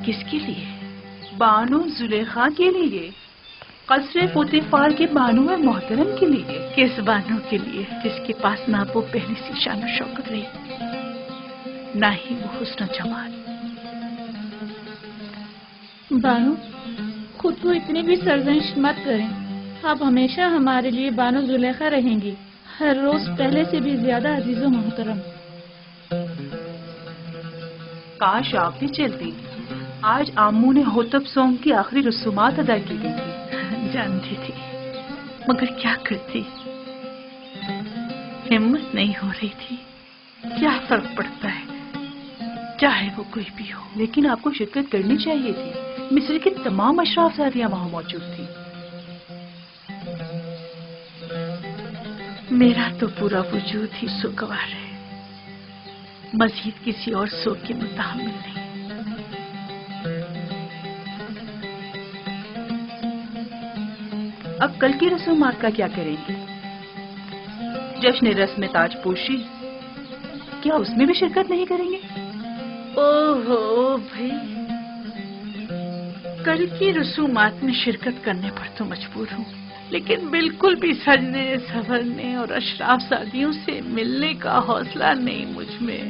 کس کے لیے؟ بانو زلیخا کے لیے، قصر پوتیفار کے بانو محترم کے لیے۔ کس بانو کے لیے جس کے پاس نہ وہ پہلی سی شان و شوکت رہی، نہ ہی وہ حسن و جمال؟ بانو خود کو اتنی بھی سرزنش مت کریں، آپ ہمیشہ ہمارے لیے بانو زلیخا رہیں گی، ہر روز پہلے سے بھی زیادہ عزیز و محترم۔ کاش آپ بھی چلتی، آج آمو نے ہوتب سونگ کی آخری رسومات ادا کی گئی تھی۔ جانتی تھی مگر کیا کرتی، ہمت نہیں ہو رہی تھی۔ کیا فرق پڑتا ہے چاہے وہ کوئی بھی ہو، لیکن آپ کو شرکت کرنی چاہیے تھی۔ مصر کی تمام اشراف زادیاں وہاں موجود تھی۔ میرا تو پورا وجود ہی سوگوار ہے، مزید کسی اور سوگ کے متحمل نہیں۔ اب کل کی رسومات کا کیا کریں گے؟ جشن رسم تاج پوشی، کیا اس میں بھی شرکت نہیں کریں گے؟ اوہو بھائی، کل کی رسومات میں شرکت کرنے پر تو مجبور ہوں، لیکن بالکل بھی سجنے سنورنے اور اشراف زادیوں سے ملنے کا حوصلہ نہیں مجھ میں۔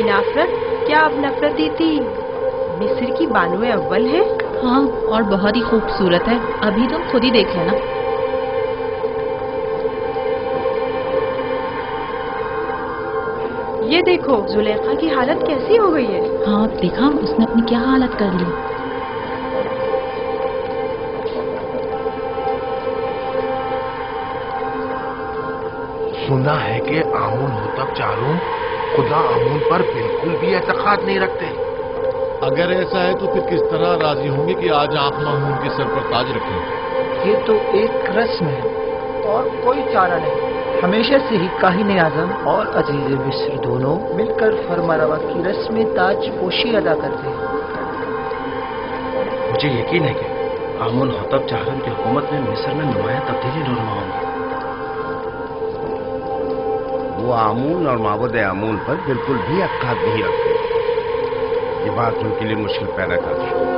نفرت، کیا آپ نفرتی تھی؟ مصر کی بانو اول ہے؟ ہاں، اور بہت ہی خوبصورت ہے، ابھی تم خود ہی دیکھ لینا۔ یہ دیکھو زلیخا کی حالت کیسی ہو گئی ہے۔ ہاں دیکھا اس نے اپنی کیا حالت کر لی۔ سنا ہے کہ آمون ہوتب چاروں خدا آمون پر بالکل بھی اعتقاد نہیں رکھتے۔ اگر ایسا ہے تو پھر کس طرح راضی ہوں گے کہ آج آنکھ مامون کے سر پر تاج رکھیں؟ یہ تو ایک رسم ہے اور کوئی چارہ نہیں۔ ہمیشہ سے ہی کاہن اعظم اور عزیز مصر دونوں مل کر فرمانروا کی رسم تاج پوشی ادا کرتے ہیں۔ مجھے یقین ہے کہ آمون ہوتب چاروں کی حکومت میں مصر میں نمایاں تبدیلی رونما ہوں گی۔ وہ آمون اور معبود آمون پر بالکل بھی اعتقاد نہیں رکھتے۔ یہ بات ان کے لیے مشکل پیدا کرتی ہے۔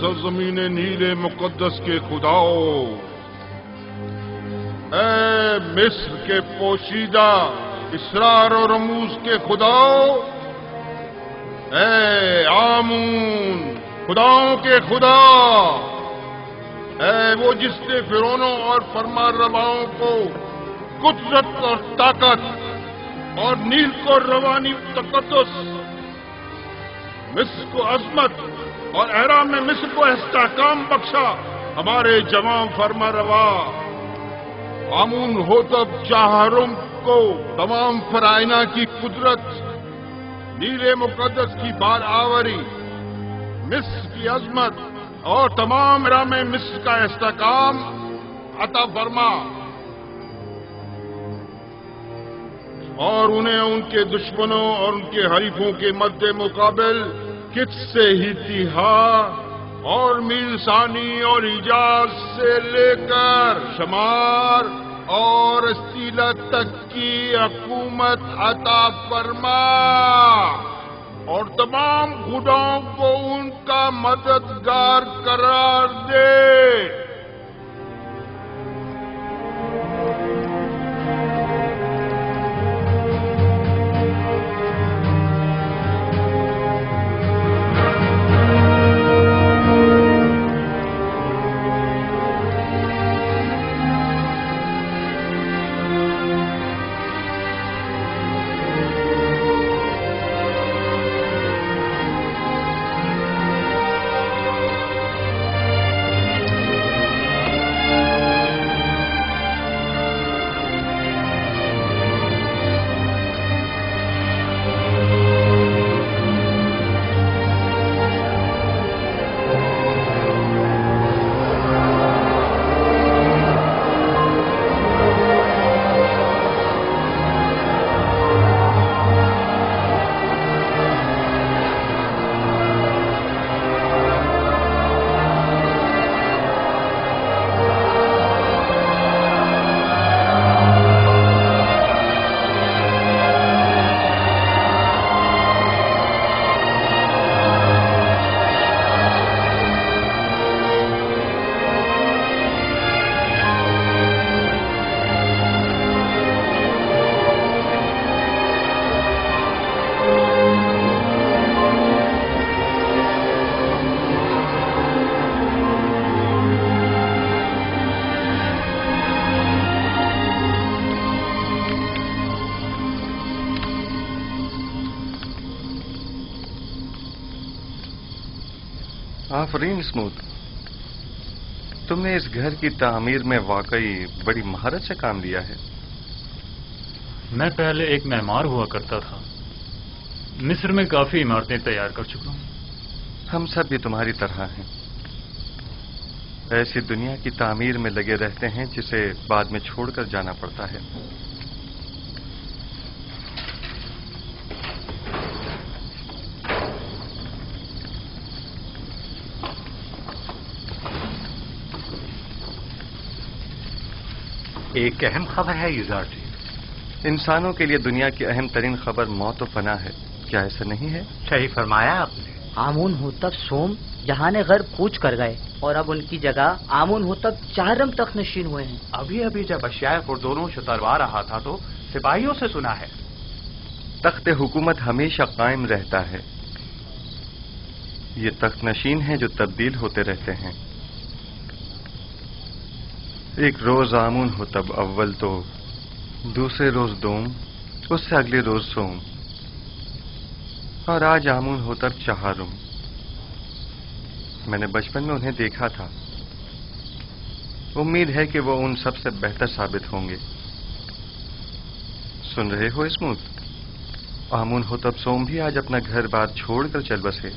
سرزمین نیل مقدس کے خداؤ، اے مصر کے پوشیدہ اسرار و رموز کے خداؤ، اے آمون خداؤں کے خدا، اے وہ جس نے فرعونوں اور فرما رواؤں کو قدرت اور طاقت اور نیل کو روانی تقدس، مصر کو عظمت اور احرام میں مصر کو استحکام بخشا، ہمارے جوان فرما روا آمون ہوتب چہارم کو تمام فرائنہ کی قدرت، نیل مقدس کی بار آوری، مصر کی عظمت اور تمام احرام مصر کا استحکام عطا فرما، اور انہیں ان کے دشمنوں اور ان کے حریفوں کے مد مقابل کت سے ہی تیہا اور میل ثانی اور ایجاز سے لے کر شمار اور استیلا تک کی حکومت عطا فرما، اور تمام خداؤں کو ان کا مددگار قرار دے۔ آفرین اسموتھ، تم نے اس گھر کی تعمیر میں واقعی بڑی مہارت سے کام لیا ہے۔ میں پہلے ایک معمار ہوا کرتا تھا، مصر میں کافی عمارتیں تیار کر چکا ہوں۔ ہم سب بھی تمہاری طرح ہیں، ایسی دنیا کی تعمیر میں لگے رہتے ہیں جسے بعد میں چھوڑ کر جانا پڑتا ہے۔ ایک اہم خبر ہے یوزار جی۔ انسانوں کے لیے دنیا کی اہم ترین خبر موت و فنا ہے، کیا ایسا نہیں ہے؟ صحیح فرمایا آپ نے۔ آمون ہوتب سوم جہان غرب کوچ کر گئے اور اب ان کی جگہ آمون ہوتب چہارم تخت نشین ہوئے ہیں۔ ابھی ابھی جب اشیاء پردونوں شتروا رہا تھا تو سپاہیوں سے سنا ہے تخت حکومت ہمیشہ قائم رہتا ہے، یہ تخت نشین ہیں جو تبدیل ہوتے رہتے ہیں۔ ایک روز آمون ہوتب اول تو، دوسرے روز دوم، اس سے اگلے روز سوم، اور آج آمون ہوتب چہارم۔ میں نے بچپن میں انہیں دیکھا تھا، امید ہے کہ وہ ان سب سے بہتر ثابت ہوں گے۔ سن رہے ہو اسموتھ؟ آمون ہوتب سوم بھی آج اپنا گھر بار چھوڑ کر چل بسے۔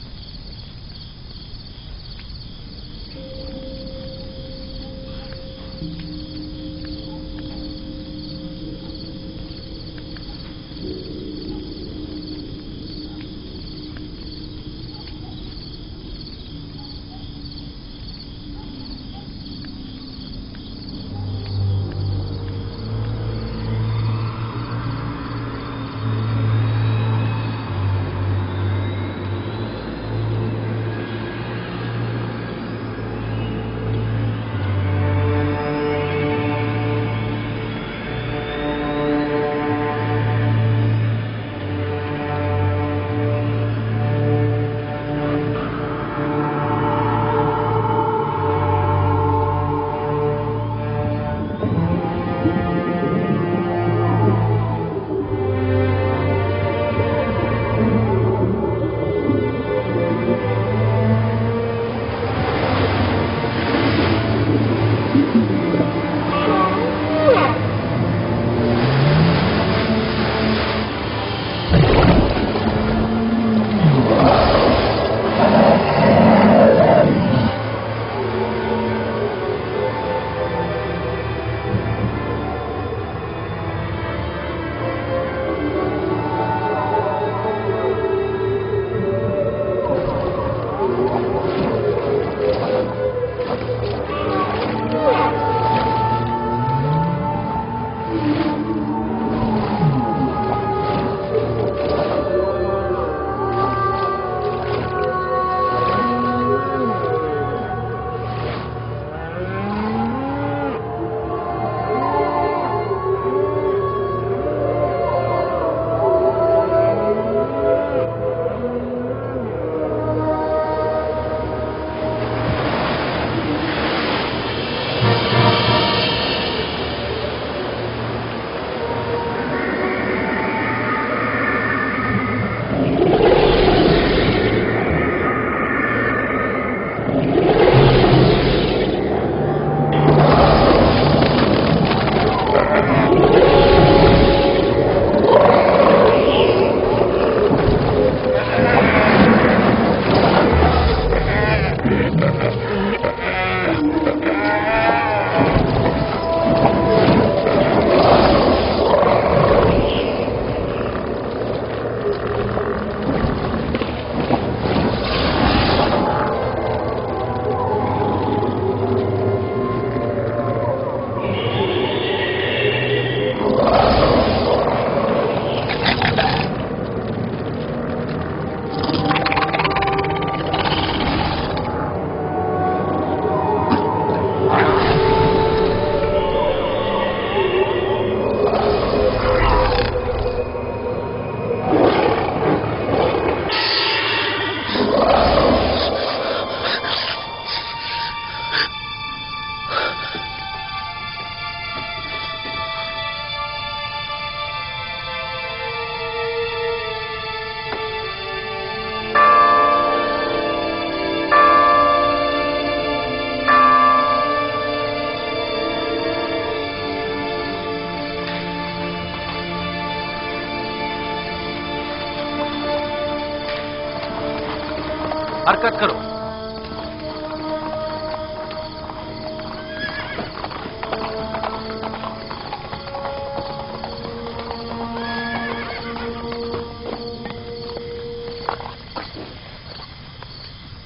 حرکت کرو.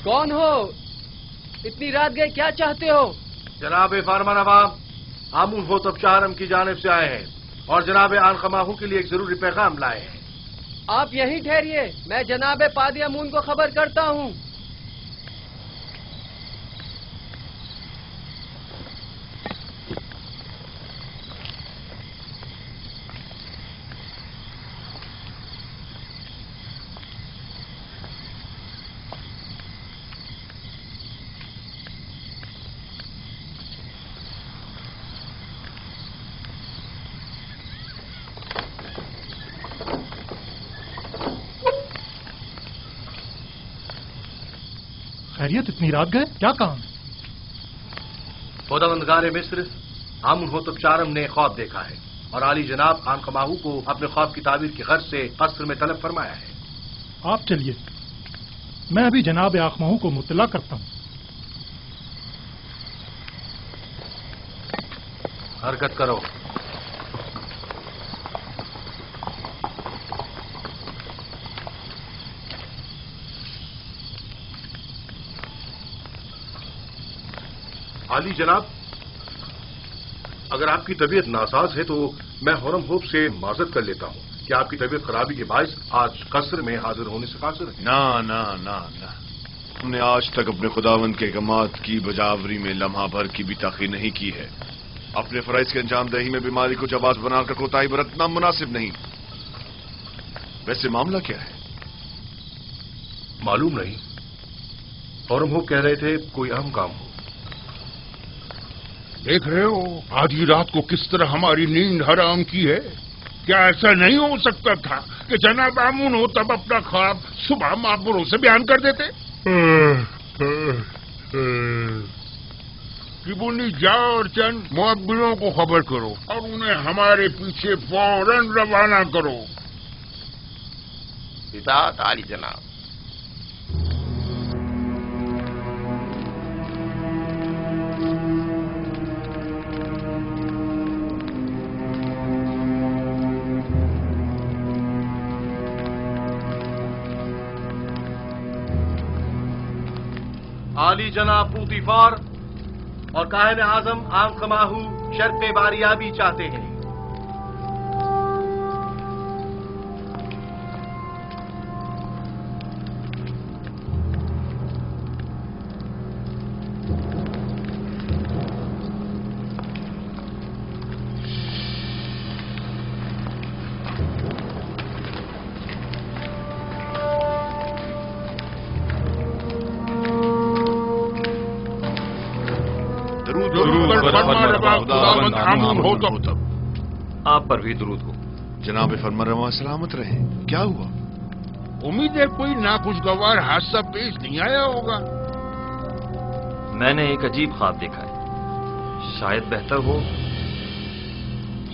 کون ہو؟ اتنی رات گئے کیا چاہتے ہو؟ جناب فرمان عوام آمون ہوتب چہارم کی جانب سے آئے ہیں اور جناب آنخماہو کے لیے ایک ضروری پیغام لائے ہیں. آپ یہیں ٹھہریے، میں جناب پادی امون کو خبر کرتا ہوں. خیریت؟ اتنی رات گئے، کیا کام؟ خداوندگار مصر آمون ہوتب چہارم نے خواب دیکھا ہے اور عالی جناب آنخماہو کو اپنے خواب کی تعبیر کی غرض سے قصر میں طلب فرمایا ہے. آپ چلیے، میں ابھی جناب آنخماہو کو مطلع کرتا ہوں. حرکت کرو. عالی جناب، اگر آپ کی طبیعت ناساز ہے تو میں حرم ہوپ سے معذرت کر لیتا ہوں کہ آپ کی طبیعت خرابی کے باعث آج قصر میں حاضر ہونے سے قاصر ہے. نہ ہم نے آج تک اپنے خداوند کے احکامات کی بجاوری میں لمحہ بھر کی بھی تاخیر نہیں کی ہے. اپنے فرائض کے انجام دہی میں بیماری کو جواز بنا کر کوتاہی برتنا مناسب نہیں. ویسے معاملہ کیا ہے؟ معلوم نہیں، حرم ہوپ کہہ رہے تھے کوئی اہم کام ہو. دیکھ رہے ہو آدھی رات کو کس طرح ہماری نیند حرام کی ہے. کیا ایسا نہیں ہو سکتا تھا کہ جناب آمون ہو تب اپنا خواب صبح معبروں سے بیان کر دیتے؟ کبونی جاؤ اور چند معبروں کو خبر کرو اور انہیں ہمارے پیچھے فوراً روانہ کرو. اطاعت عالی جناب. عالی جناب پوتیفار اور کاہن اعظم آنخماہو شرط باریابی چاہتے ہیں. آپ پر بھی درود ہو. جناب فرمانروا سلامت رہے. کیا ہوا؟ امید ہے کوئی ناخوشگوار حادثہ پیش نہیں آیا ہوگا. میں نے ایک عجیب خواب دیکھا ہے. شاید بہتر ہو،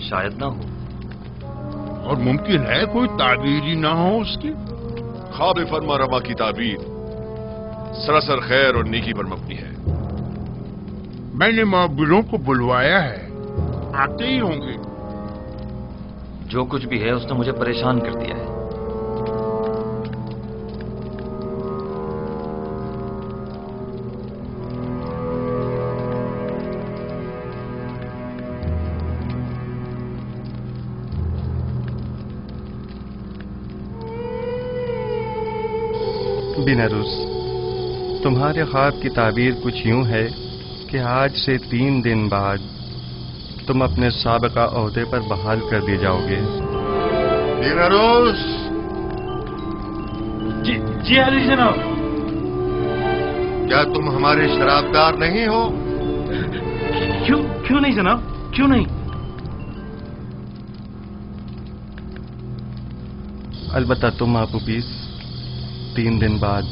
شاید نہ ہو. اور ممکن ہے کوئی تعبیر ہی نہ ہو اس کی. خواب فرمانروا کی تعبیر سراسر خیر اور نیکی پر مبنی ہے. میں نے معبروں کو بلوایا ہے، آتے ہی ہوں گے. جو کچھ بھی ہے اس نے مجھے پریشان کر دیا ہے. بینروس، تمہارے خواب کی تعبیر کچھ یوں ہے کہ آج سے 3 دن بعد تم اپنے سابقہ عہدے پر بحال کر دیے جاؤ گے. بینروس. جی علی جناب. کیا تم ہمارے شرابدار نہیں ہو؟ کیوں نہیں جناب، کیوں نہیں؟ البتہ تم آپوپیس 3 دن بعد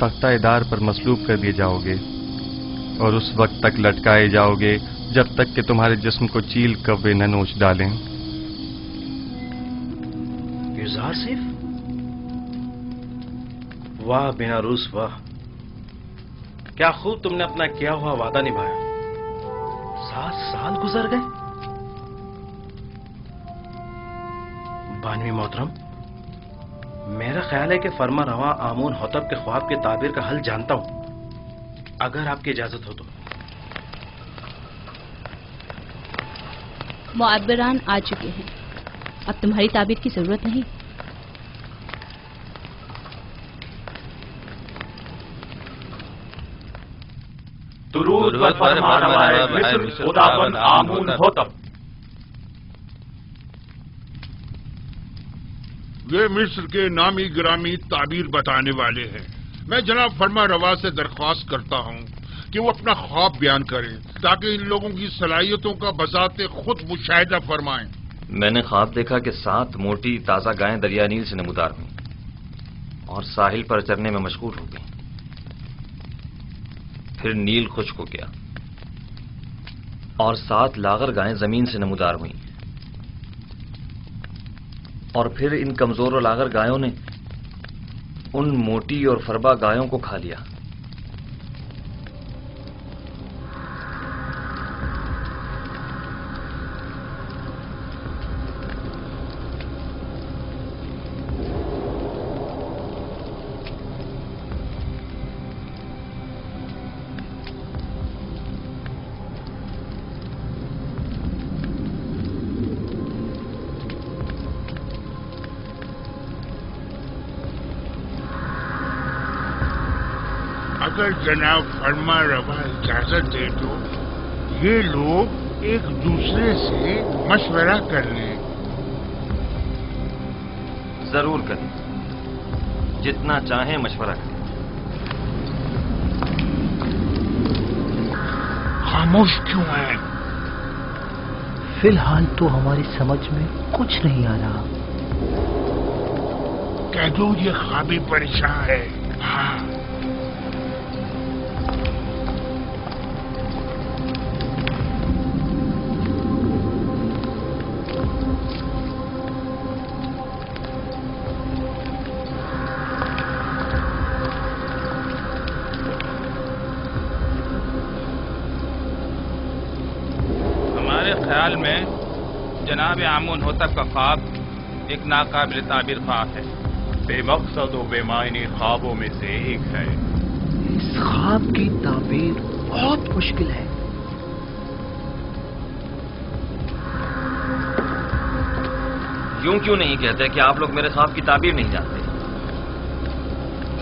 تختہ ادار پر مصلوب کر دیے جاؤ گے اور اس وقت تک لٹکائے جاؤ گے جب تک کہ تمہارے جسم کو چیل کوے نہ نوچ ڈالیں. یوزار صرف वाह बिनारूस वाह, क्या खूब तुमने अपना किया हुआ वादा निभाया। 7 साल गुजर गए। बानवी मोहतरम, मेरा ख्याल है कि फरमा रवा आमून होतब के ख्वाब के ताबीर का हल जानता हूं, अगर आपकी इजाजत हो तो। मुअब्बिरान आ चुके हैं, अब तुम्हारी ताबीर की जरूरत नहीं। दुरूद पर फरमा रवाए मिस्र खुदाबंद आमून होतब। वे मिस्र के नामी गिरामी ताबीर बताने वाले हैं। मैं जनाब फरमा रवा से दरख्वास्त करता हूं कि वो अपना ख्वाब बयान करें ताकि इन लोगों की सलाहियतों का बजाते खुद मुशाहिदा फरमाएं। मैंने ख्वाब देखा कि 7 मोटी ताजा गायें दरिया नील से नमूदार हुई और साहिल पर चरने में मशगूल हो गई। फिर नील खुश्क हो गया और 7 लागर गायें जमीन से नमूदार हुई और फिर इन कमजोर और लागर गायों ने उन मोटी और फरबा गायों को खा लिया। अगर जनाब फरमा रवा इजाजत दे तो ये लोग एक दूसरे से मशवरा कर लें। जरूर करें, जितना चाहें मशवरा करें। खामोश क्यों है? फिलहाल तो हमारी समझ में कुछ नहीं आ रहा। कह दो ये ख्वाबी परेशान है। हाँ, ख्याल में जनाब आमून होतब का ख्वाब एक नाकाबिल ताबीर ख्वाब है, बेमकसद और बेमायनी ख्वाबों में से एक है। इस ख्वाब की ताबीर बहुत मुश्किल है। यूं क्यों नहीं कहते कि आप लोग मेरे ख्वाब की ताबीर नहीं जानते?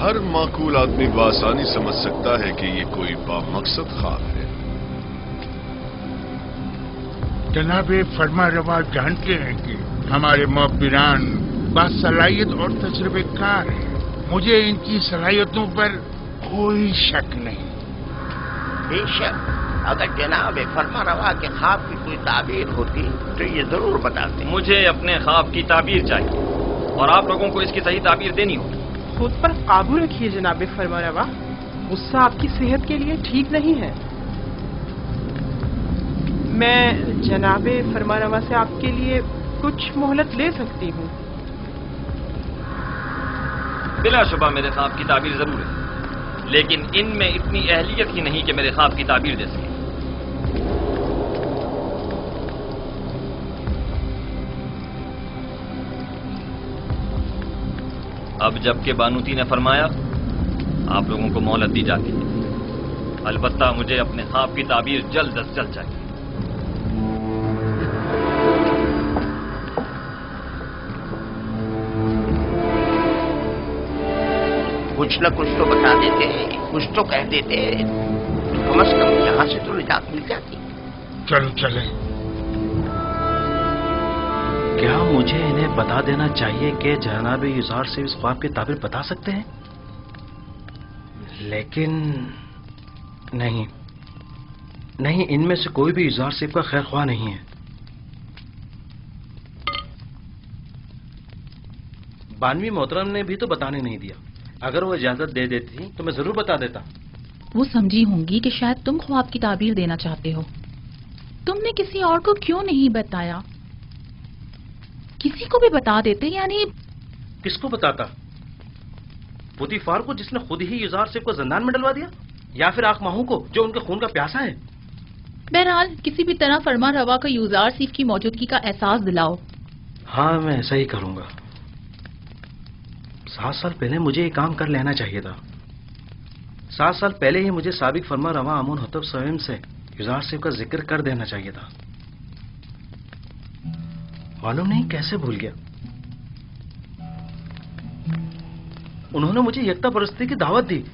हर माकूल आदमी बआसानी समझ सकता है कि ये कोई बामकसद ख्वाब है। जनाबे फरमा रवा जानते हैं कि हमारे मुअब्बिरान बासलाहियत और तजुर्बेकार हैं। मुझे इनकी सलाहियतों पर कोई शक नहीं। बेशक, अगर जनाब फरमा रवा के ख्वाब की कोई ताबीर होती तो ये जरूर बताते। मुझे अपने ख्वाब की ताबीर चाहिए और आप लोगों को इसकी सही ताबीर देनी होगी। खुद पर काबू रखिए जनाब फरमा रवा, गुस्सा आपकी सेहत के लिए ठीक नहीं है। मैं जनाबे फरमारवा से आपके लिए कुछ मोहलत ले सकती हूँ। बिलाशुबा मेरे ख्वाब की ताबीर जरूर है, लेकिन इनमें इतनी अहलियत ही नहीं कि मेरे ख्वाब की ताबीर दे सके। अब जबकि बानूती ने फरमाया, आप लोगों को मोहलत दी जाती है। अलबत्ता मुझे अपने ख्वाब की ताबीर जल्द अज जल्द चाहिए। कुछ न कुछ तो बता देते, कुछ तो कह देते, कम से कम यहाँ से तो निजात मिल जाती। चलो चले। क्या मुझे इन्हें बता देना चाहिए कि जनाब युजार से इस ख्वाब की ताबीर बता सकते हैं? लेकिन नहीं, नहीं, इनमें से कोई भी युजार सेब का खैर ख्वाह नहीं है। बानवी मोहतरम ने भी तो बताने नहीं दिया। अगर वो इजाजत दे देती तो मैं जरूर बता देता। वो समझी होंगी कि शायद तुम ख्वाब की ताबीर देना चाहते हो। तुमने किसी और को क्यों नहीं बताया? किसी को भी बता देते। यानी किसको बताता? पुतीफार को जिसने खुद ही युजारसिफ को जिंदान में डलवा दिया, या फिर आखमाहू को जो उनके खून का प्यासा है? बहरहाल किसी भी तरह फरमा रवा को युजारसिफ की मौजूदगी का एहसास दिलाओ। हाँ, मैं ऐसा ही करूंगा। 7 साल पहले मुझे ये काम कर लेना चाहिए था। 7 साल पहले ही मुझे साबिक फरमा रवा आमून होतब स्वयं से युजारसिफ का जिक्र कर देना चाहिए था। मालूम नहीं कैसे भूल गया। उन्होंने मुझे यकता परस्ती की दावत दी,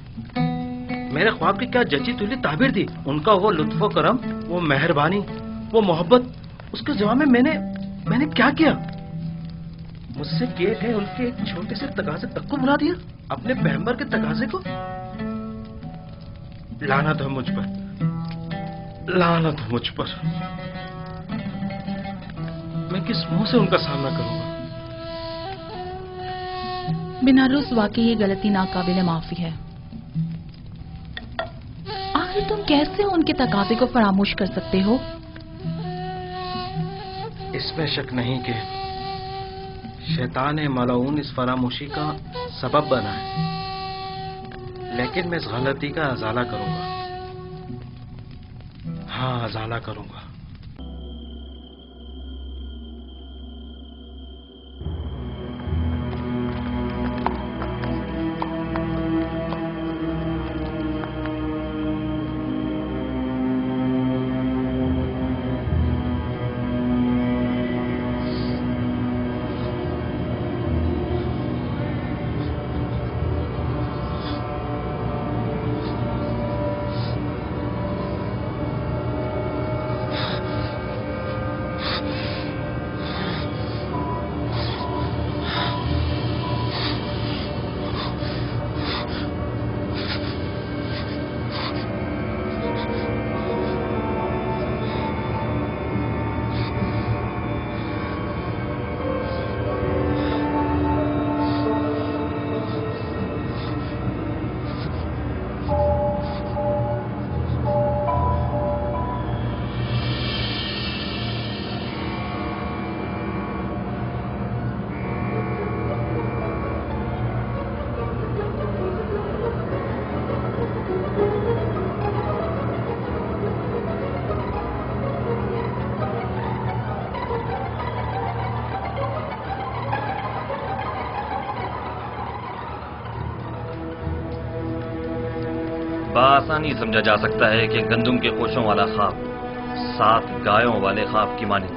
मेरे ख्वाब की क्या जची तुली ताबीर दी। उनका वो लुत्फो करम, वो मेहरबानी, वो मोहब्बत, उसके जवाब में मैंने क्या किया? मुझसे किए गए उनके एक छोटे से तकाजे तक को भुला दिया, अपने पैगंबर के तकाजे को। लानत है मुझ पर, लानत है मुझ पर। मैं किस मुंह से उनका सामना करूंगा? बिनारुस, वाकई ये गलती नाकाबिले माफी है। आखिर तुम कैसे उनके तकाजे को फरामोश कर सकते हो? इसमें शक नहीं कि शैतान मलाऊन इस फरामोशी का सबब बना है, लेकिन मैं इस गलती का अजाला करूंगा। हाँ, अजाला करूंगा। बआसानी समझा जा सकता है कि गंदुम के कोशों वाला ख्वाब 7 गायों वाले ख्वाब की मानी।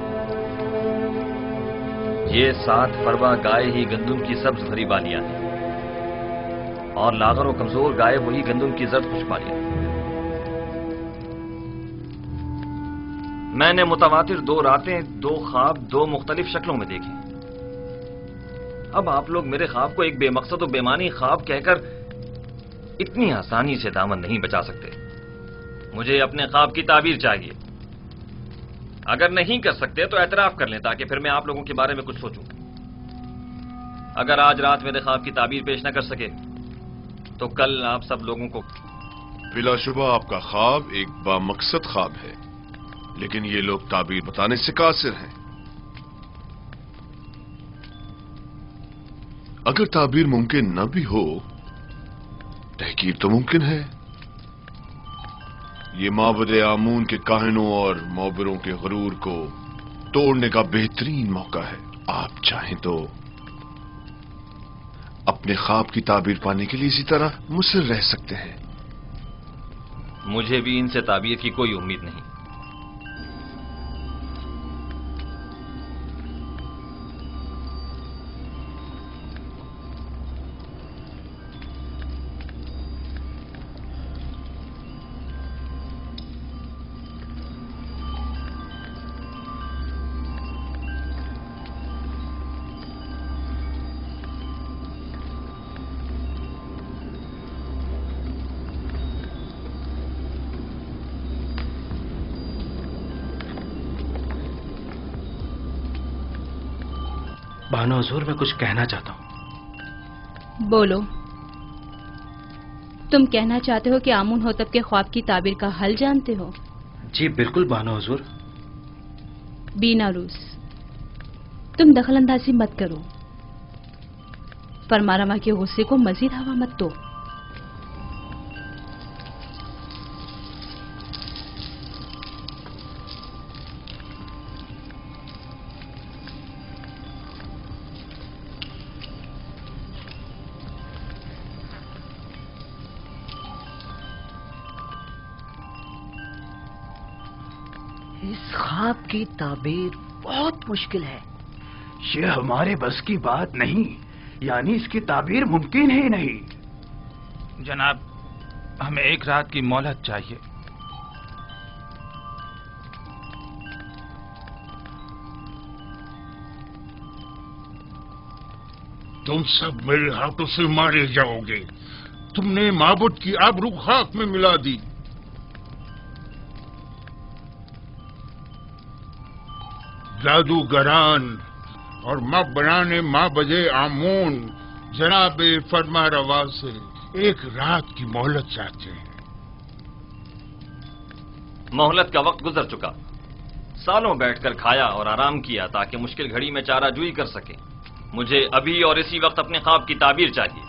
ये 7 फरवा गाय ही गंदुम की सब्ज भरी बालियां हैं और लागर और कमजोर गाय वही गंदुम की जर्द खुश बालियां। मैंने मुतवातिर 2 रातें 2 ख्वाब 2 मुख्तलिफ शक्लों में देखे। अब आप लोग मेरे ख्वाब को एक बेमकसद और बेमानी ख्वाब कहकर इतनी आसानी से दामन नहीं बचा सकते। मुझे अपने ख्वाब की ताबीर चाहिए। अगर नहीं कर सकते तो एतराफ कर लें ताकि फिर मैं आप लोगों के बारे में कुछ सोचूं। अगर आज रात मेरे ख्वाब की ताबीर पेश न कर सके तो कल आप सब लोगों को। बिलाशुबा आपका ख्वाब एक बामकसद ख्वाब है, लेकिन ये लोग ताबीर बताने से कासिर हैं। अगर ताबीर मुमकिन न भी हो, तहकीर तो मुमकिन है। ये माबद आमून के काहिनों और मोबरों के गरूर को तोड़ने का बेहतरीन मौका है। आप चाहें तो अपने ख्वाब की ताबीर पाने के लिए इसी तरह मुसर रह सकते हैं। मुझे भी इनसे ताबीर की कोई उम्मीद नहीं। बानो हुजूर, मैं कुछ कहना चाहता हूँ। बोलो। तुम कहना चाहते हो कि आमून होतब के ख्वाब की ताबीर का हल जानते हो? जी बिल्कुल बानो हुजूर। बीनारूस, तुम दखल अंदाजी मत करो। फरमारवा के गुस्से को मजीद हवा मत दो। इस ख्वाब की ताबीर बहुत मुश्किल है। ये हमारे बस की बात नहीं, यानी इसकी ताबीर मुमकिन ही नहीं। जनाब, हमें एक रात की मोहलत चाहिए। तुम सब मेरे हाथों से मारे जाओगे। तुमने माबूद की आबरू खाक में मिला दी। जादूगरान और मबराने माबदे आमून जनाब फरमा रवा से एक रात की मोहलत चाहते हैं। मोहलत का वक्त गुजर चुका। सालों बैठकर खाया और आराम किया ताकि मुश्किल घड़ी में चाराजूई कर सके। मुझे अभी और इसी वक्त अपने ख्वाब की ताबीर चाहिए।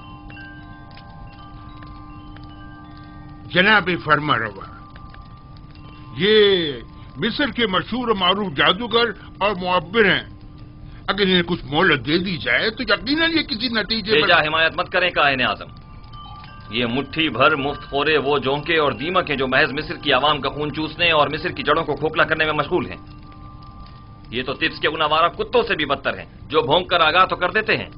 जनाब फरमा रवा, ये मिस्र के मशहूर मारूफ जादूगर और मुअब्बिर हैं। अगर इन्हें कुछ मोहलत दे दी जाए तो यकीनन ये किसी नतीजे बेजा हिमायत मत करें कायने आजम। ये मुट्ठी भर मुफ्त खोरे वो जोंके और दीमक हैं जो महज मिस्र की आवाम का खून चूसने और मिस्र की जड़ों को खोखला करने में मशगूल हैं। ये तो तिब्स के उन आवारा कुत्तों से भी बदतर हैं जो भौंक कर आगाह तो कर देते हैं।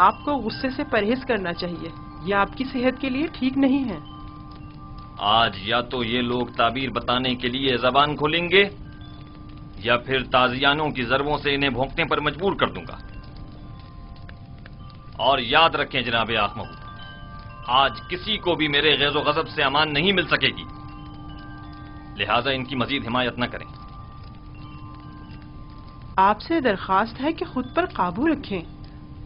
आपको गुस्से से परहेज करना चाहिए, यह आपकी सेहत के लिए ठीक नहीं है। आज या तो ये लोग ताबीर बताने के लिए जबान खोलेंगे या फिर ताजियानों की जरबों से इन्हें भौंकने पर मजबूर कर दूंगा। और याद रखें जनाब आखमहू, आज किसी को भी मेरे गैज़ो गज़ब से अमान नहीं मिल सकेगी, लिहाजा इनकी मजीद हिमायत न करें। आपसे दरखास्त है कि खुद पर काबू रखें,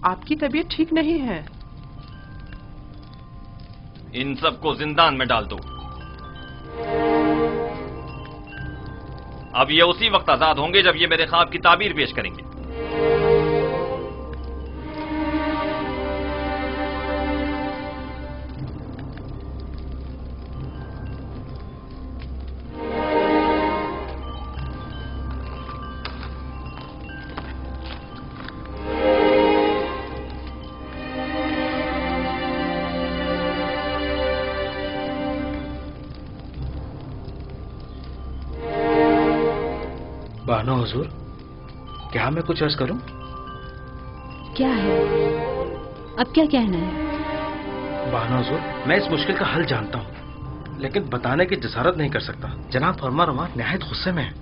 आपकी तबीयत ठीक नहीं है। इन सबको जिंदान में डाल दो। अब ये उसी वक्त आजाद होंगे जब ये मेरे ख्वाब की ताबीर पेश करेंगे। बानो हुजूर, क्या मैं कुछ अर्ज करूं? क्या है? अब क्या कहना है? बानो हुजूर, मैं इस मुश्किल का हल जानता हूं, लेकिन बताने की जसारत नहीं कर सकता। जनाब फरमा रवा निहायत गुस्से में है।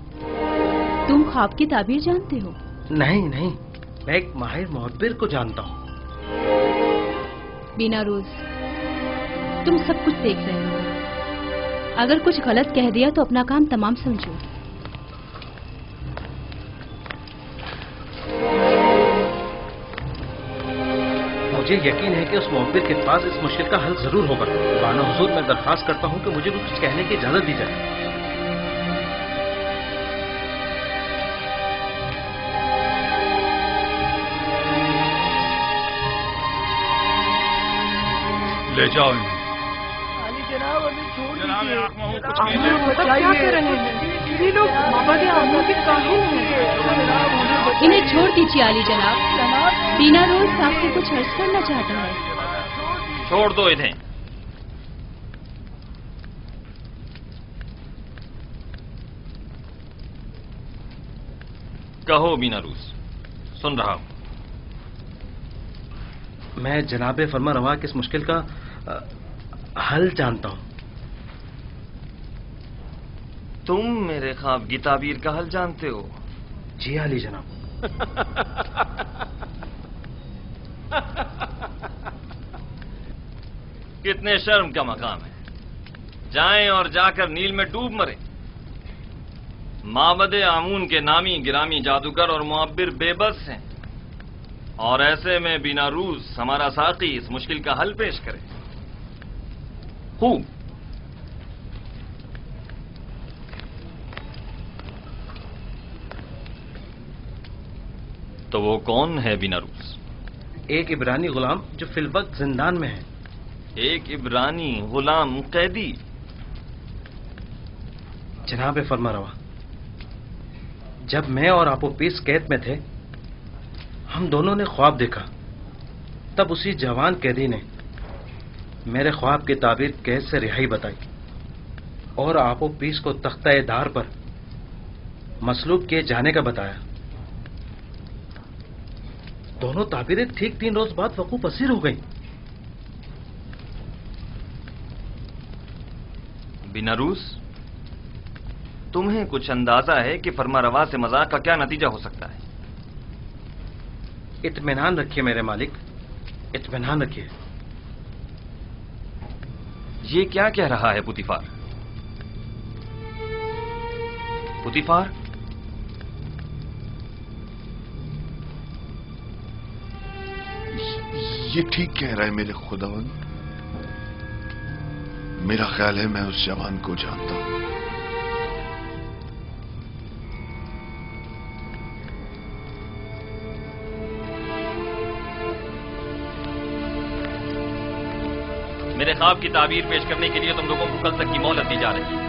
तुम ख्वाब की ताबीर जानते हो? नहीं नहीं, मैं एक माहिर मुअब्बिर को जानता हूं। बिना रोज, तुम सब कुछ देख रहे हो। अगर कुछ गलत कह दिया तो अपना काम तमाम समझो। मुझे यकीन है कि उस मुअब्बिर के पास इस मुश्किल का हल जरूर होगा। बानो हुजूर, मैं दरख्वास्त करता हूं कि मुझे भी कुछ कहने की इजाजत दी जाए। ले जाओ। जनाब अभी छोड़ दीजिए। क्या कर रहे हैं ये लोग? माबदे आमून के काहिल हैं। इन्हें छोड़ दीजिए आली जनाब। बिना रोज आपसे कुछ अर्ज करना चाहता है। छोड़ दो इन्हें। कहो बिना रूस, सुन रहा हूं। मैं जनाबे फरमा रवा की इस मुश्किल का हल जानता हूं। तुम मेरे ख्वाब की ताबीर का हल जानते हो? जी आली जनाब। कितने शर्म का मकाम है। जाएं और जाकर नील में डूब मरे। माबदे आमून के नामी गिरामी जादूगर और मुअब्बिर बेबस हैं, और ऐसे में बिना रूस हमारा साकी इस मुश्किल का हल पेश करे। खूब, तो वो कौन है बिनारूस? एक इब्रानी गुलाम जो फिलवक्त जिंदान में है। एक इब्रानी गुलाम कैदी? जनाब फरमारवा, जब मैं और आपोपीस कैद में थे, हम दोनों ने ख्वाब देखा। तब उसी जवान कैदी ने मेरे ख्वाब की ताबीर कैद से रिहाई बताई और आपोपीस को तख्ता दार पर मसलूब किए जाने का बताया। दोनों ताबीरें ठीक 3 रोज बाद वकूफ पसीर हो गई। बिनारूस, तुम्हें कुछ अंदाजा है कि फरमारवा से मजाक का क्या नतीजा हो सकता है? इत्मीनान रखिए मेरे मालिक, इत्मीनान रखिए। ये क्या कह रहा है पुतिफार? पुतिफार, ये ठीक कह रहा है मेरे खुदावंद। मेरा ख्याल है मैं उस जवान को जानता हूं। मेरे ख्वाब की ताबीर पेश करने के लिए तुम लोगों को कल तक की मोहलत दी जा रही है।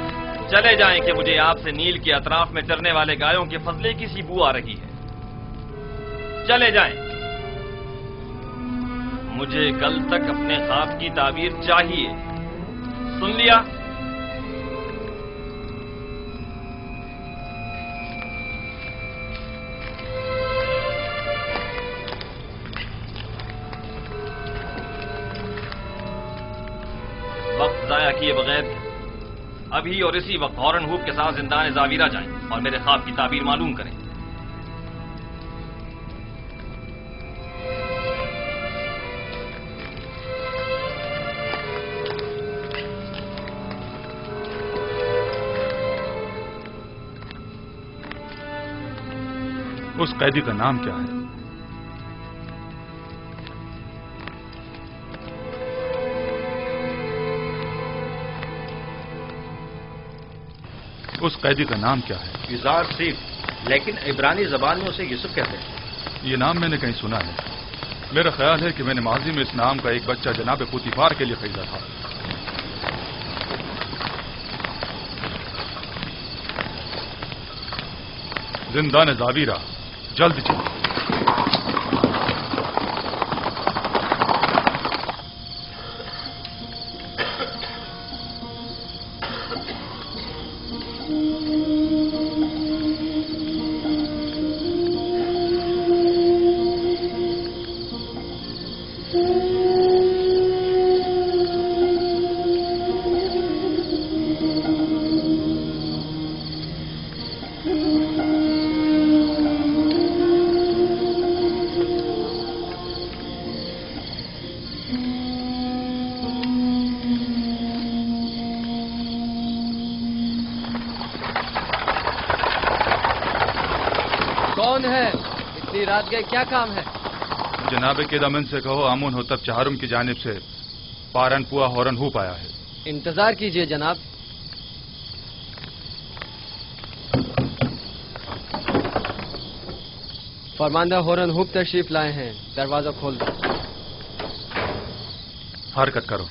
चले जाएं कि मुझे आपसे नील के अतराफ में चरने वाले गायों के फसले की सी बू आ रही है। चले जाएं। मुझे कल तक अपने ख्वाब की ताबीर चाहिए। सुन लिया? वक्त जाया किए बगैर अभी और इसी वक्त हॉरन हुप के साथ जिंदान जावीरा जाएं और मेरे ख्वाब की ताबीर मालूम करें। उस कैदी का नाम क्या है? उस कैदी का नाम क्या है? युजार सीफ, लेकिन इब्रानी जबान में उसे यूसुफ कहते हैं। ये नाम मैंने कहीं सुना है। मेरा ख्याल है कि मैंने माजी में इस नाम का एक बच्चा जनाब पुतिफार के लिए खरीदा था। जिंदान जावीरा, जल्द चलिए। कौन है? इतनी रात गए, क्या काम है? जनाब के दमन से कहो आमुन होतब चाहरुम की जानिब से पारनपुआ हॉरन हुप आया है। इंतजार कीजिए जनाब। फरमांदा हॉरन हुप तशरीफ लाए हैं, दरवाजा खोल दो। हरकत करो।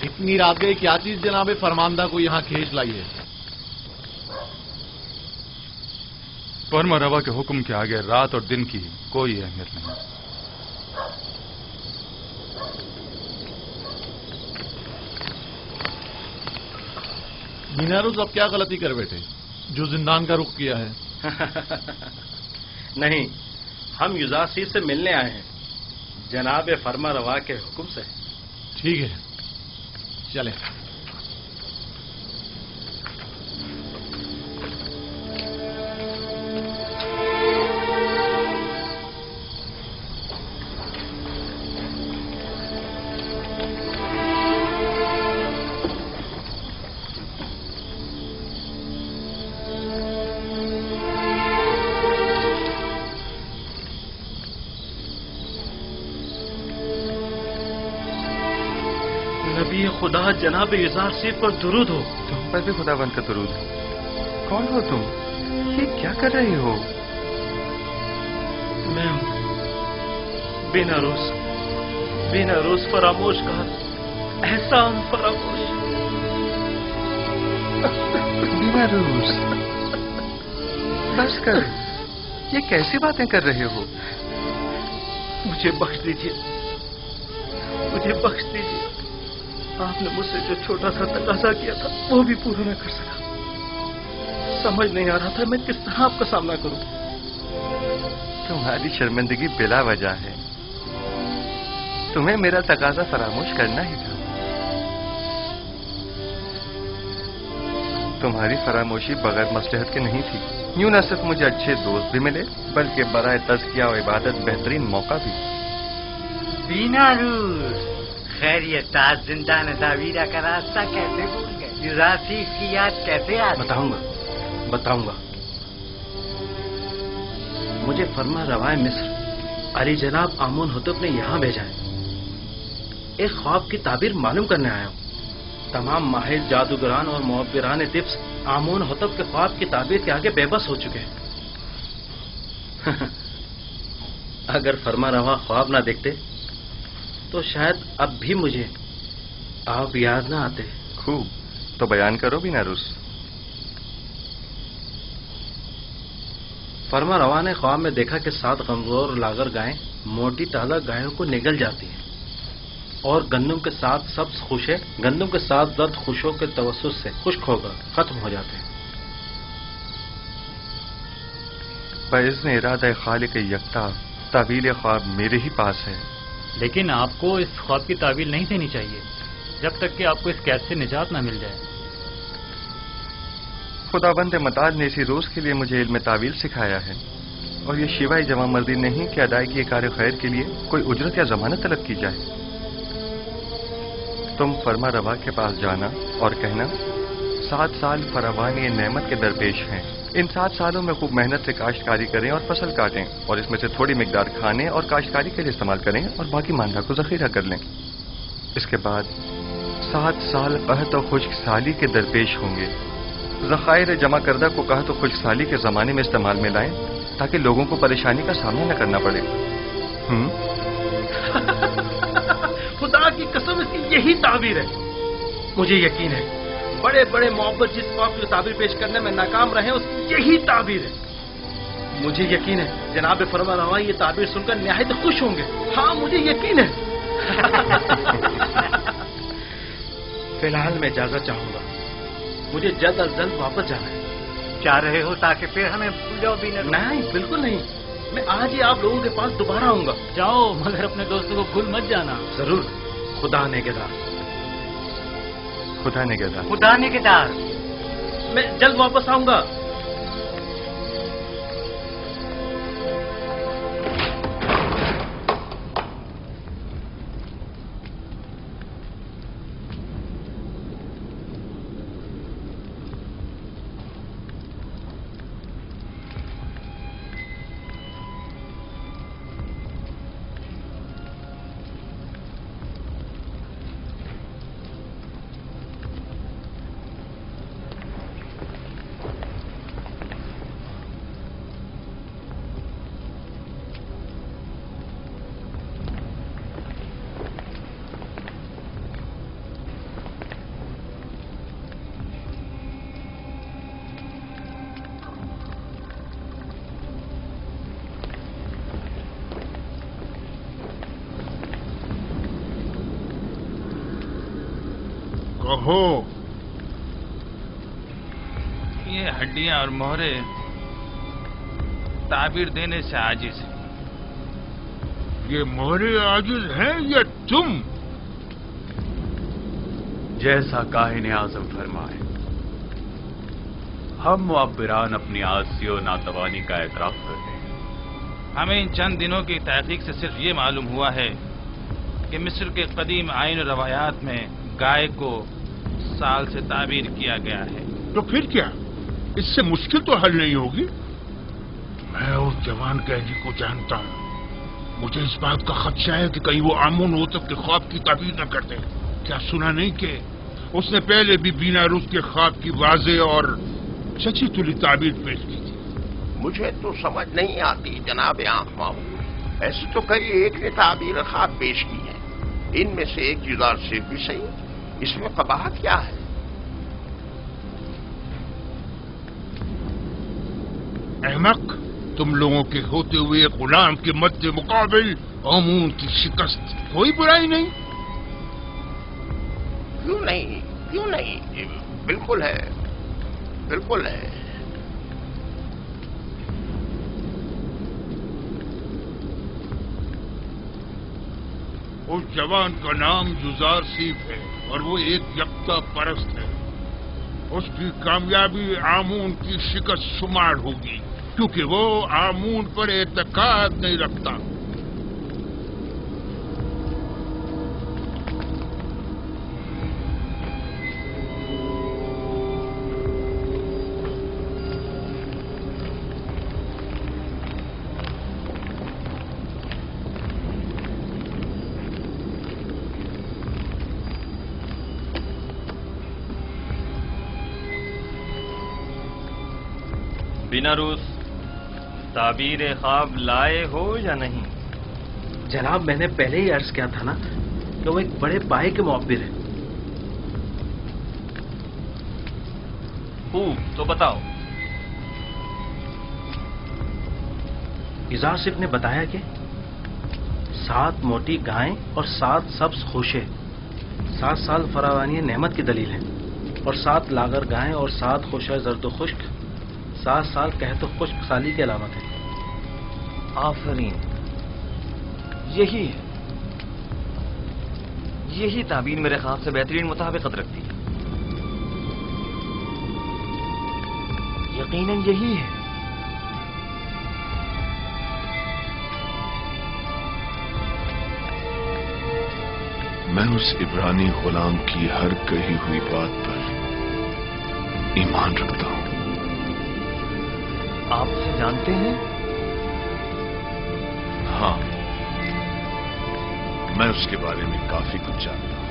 इतनी रात गई, क्या चीज जनाबे फरमानदा को यहाँ खींच लाई है? फरमा रवा के हुक्म के आगे रात और दिन की कोई अहमियत नहीं। बिनारूस अब क्या गलती कर बैठे जो जिंदान का रुख किया है? नहीं, हम युजासी से मिलने आए हैं, जनाब फरमा रवा के हुक्म से। ठीक है, चले। खुदा जनाब इज़ार सीफ पर दुरूद हो। तुम पर भी खुदावंद का दुरूद। कौन हो तुम? ये क्या कर रहे हो? मैं हूँ बिना रोज फरामोश का एहसान फरामोश। बिना रोज बस कर। ये कैसी बातें कर रहे हो? मुझे बख्श दीजिए, मुझे बख्श दीजिए। आपने मुझसे जो छोटा सा तकाजा किया था वो भी पूरा न कर सका। समझ नहीं आ रहा था मैं किस तरह आपका सामना करूं। तुम्हारी शर्मिंदगी बिला वजह है। तुम्हें मेरा तकाजा फरामोश करना ही था। तुम्हारी फरामोशी बगैर मसलहत के नहीं थी। यूं न सिर्फ मुझे अच्छे दोस्त भी मिले बल्कि बराए तज़किया और इबादत बेहतरीन मौका भी। बिना रूस खैरियत, आज जिंदान दावीरा का रास्ता कैसे भूल गए? युरासीफ की याद कैसे आ? बताऊंगा। मुझे फरमा रवाए मिस्र अली जनाब आमून हुतब ने यहाँ भेजा है। एक ख्वाब की ताबीर मालूम करने आया हूँ। तमाम माहिर जादूगरान और मुअब्बिरान दिफ्स आमून हुतब के ख्वाब की ताबीर के आगे बेबस हो चुके हैं। अगर फरमा रवा ख्वाब ना देखते तो शायद अब भी मुझे आप याद ना आते। खूब, तो बयान करो बिना रुस। फरमा रवा ने ख्वाब में देखा कि 7 कमजोर लागर गायें मोटी ताजा गायों को निगल जाती हैं और गंदम के 7 सब्ज खुशे गंदम के 7 दर्द खुशों के तवस्सुस से खुश्क होकर खत्म हो जाते हैं। बइज़्न इरादा खालिक यकता तावील ख्वाब मेरे ही पास है। लेकिन आपको इस ख्वाब की तावील नहीं देनी चाहिए जब तक कि आपको इस कैद से निजात ना मिल जाए। खुदाबंद मताल ने इसी रोज के लिए मुझे इल्म तावील सिखाया है और ये शिवाय जमा मर्दी नहीं कि अदायगी कार खैर के लिए कोई उजरत या जमानत तलब की जाए। तुम फरमा रवा के पास जाना और कहना 7 साल फरावानी नेमत के दरपेश हैं। इन 7 सालों में खूब मेहनत से काश्तकारी करें और फसल काटें और इसमें से थोड़ी मिकदार खाने और काश्तकारी के लिए इस्तेमाल करें और बाकी मांदा को जखीरा कर लें। इसके बाद 7 साल कहत और खुश्क साली के दरपेश होंगे। ज़खायर जमा करदा को कहत और खुश्क साली के ज़माने में इस्तेमाल में लाएं ताकि लोगों को परेशानी का सामना न करना पड़े। खुदा की कसम इसकी यही ताबीर है। मुझे यकीन है बड़े बड़े मोहब्बत जिस ख्वाब की ताबीर पेश करने में नाकाम रहे उसकी यही ताबीर है। मुझे यकीन है जनाब फरमा रवा ये ताबीर सुनकर निहायत खुश होंगे। हाँ मुझे यकीन है। फिलहाल मैं इजाजत चाहूंगा, मुझे जल्द अज जल्द वापस जाना है। जा रहे हो ताकि फिर हमें भूल जाओ भी नहीं, बिल्कुल नहीं। मैं आज ही आप लोगों के पास दोबारा आऊंगा। जाओ मगर अपने दोस्तों को भूल मत जाना। जरूर। खुदा नेगेदार। खुदा नेगेदार। खुदा नेगेदार। मैं जल्द वापस आऊंगा। कहो। ये हड्डियां और मोहरे ताबीर देने से आजिज है। ये मोहरे आजिज हैं या तुम? जैसा काहिन आज़म फरमाए, हम मुअब्बिरान अपनी आजी और नातवानी का एतराफ करते हैं। हमें इन चंद दिनों की तहकीक से सिर्फ ये मालूम हुआ है कि मिस्र के कदीम आइन और रवायात में गाय को साल से ताबीर किया गया है। तो फिर क्या, इससे मुश्किल तो हल नहीं होगी। मैं उस जवान कैदी को जानता हूँ। मुझे इस बात का खदशा है कि कहीं वो आमून होतब के ख्वाब की ताबीर न कर दे। क्या सुना नहीं कि उसने पहले भी बीना रूस के ख्वाब की वाज़ेह और सच्ची तुली ताबीर पेश की थी? मुझे तो समझ नहीं आती जनाब आखमाऊ। ऐसी तो कई एक ने ताबीर ख्वाब पेश की है, इनमें से एक जुज़ार से भी सही। इसमें कबाहत क्या है? अहमक, तुम लोगों के होते हुए गुलाम के मद्दे मुकाबिल आमून की शिकस्त कोई बुराई नहीं। क्यों नहीं, क्यों नहीं, बिल्कुल है, बिल्कुल है। उस जवान का नाम जुज़ार सीफ है और वो एक यक्ता परस्त है। उसकी कामयाबी आमून की शिकस्त शुमार होगी, क्योंकि वो आमून पर एतकाद नहीं रखता। बिना रूस ताबीर ख्वाब लाए हो या नहीं? जनाब, मैंने पहले ही अर्ज किया था ना कि वो एक बड़े पाए के मुअब्बिर है। तो बताओ। इजासिफ ने बताया कि 7 मोटी गायें और 7 सब्ज खोशे 7 साल फरावानी नेमत की दलील है, और 7 लागर गायें और 7 खोशा जर्द खुश्क 7 साल कहतो खुश्क साली की अलामत है। आफरीन, यही है, यही ताबीर मेरे ख्वाब से बेहतरीन मुताबिकत रखती है। यकीनन यही है। मैं उस इब्रानी गुलाम की हर कही हुई बात पर ईमान रखता हूं। आप उसे जानते हैं? हाँ, मैं उसके बारे में काफी कुछ जानता हूं।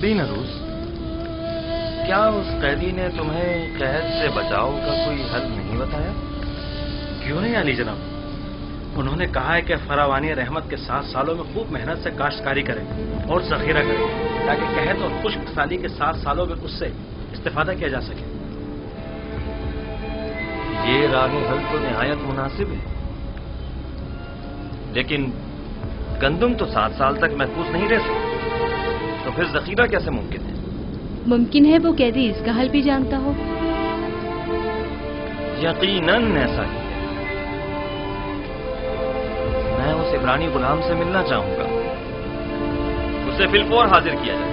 बिना रूस, क्या उस कैदी ने तुम्हें कैद से बचाव का कोई हल नहीं बताया? क्यों नहीं अली जनाब, उन्होंने कहा है कि फरावानी रहमत के 7 सालों में खूब मेहनत से काश्तकारी करें और जखीरा करें, ताकि कहत और खुश्क साली के 7 सालों में उससे इस्तेफादा किया जा सके। ये राह हल तो निहायत मुनासिब है, लेकिन गंदुम तो 7 साल तक महफूज नहीं रह सकती, तो फिर जखीरा कैसे मुमकिन है? मुमकिन है वो कैदी इसका हल भी जानता हो। यकीनन ऐसा ही है। मैं उस इब्रानी गुलाम से मिलना चाहूंगा, उसे फिलफौर हाजिर किया जाए।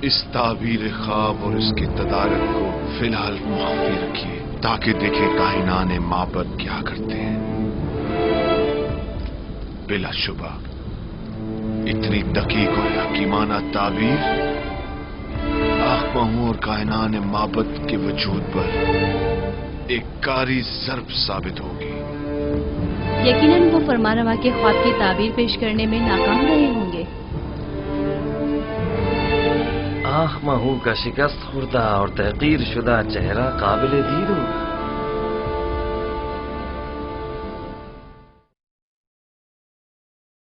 इस ताबीर ख्वाब और इसके तदारक को फिलहाल मुख्फी रखिए, ताकि देखें कायनाने माबद क्या करते हैं। बिला शुबा इतनी दकीक और हकीमाना ताबीर आखमाहू और कायनाने माबद के वजूद पर एक कारी ज़र्ब साबित होगी। यकीनन वो फरमानवा के ख्वाब की ताबीर पेश करने में नाकाम रहे होंगे। आखमाहू का शिकस्त खुर्दा और तहकीर शुदा चेहरा काबिल दीद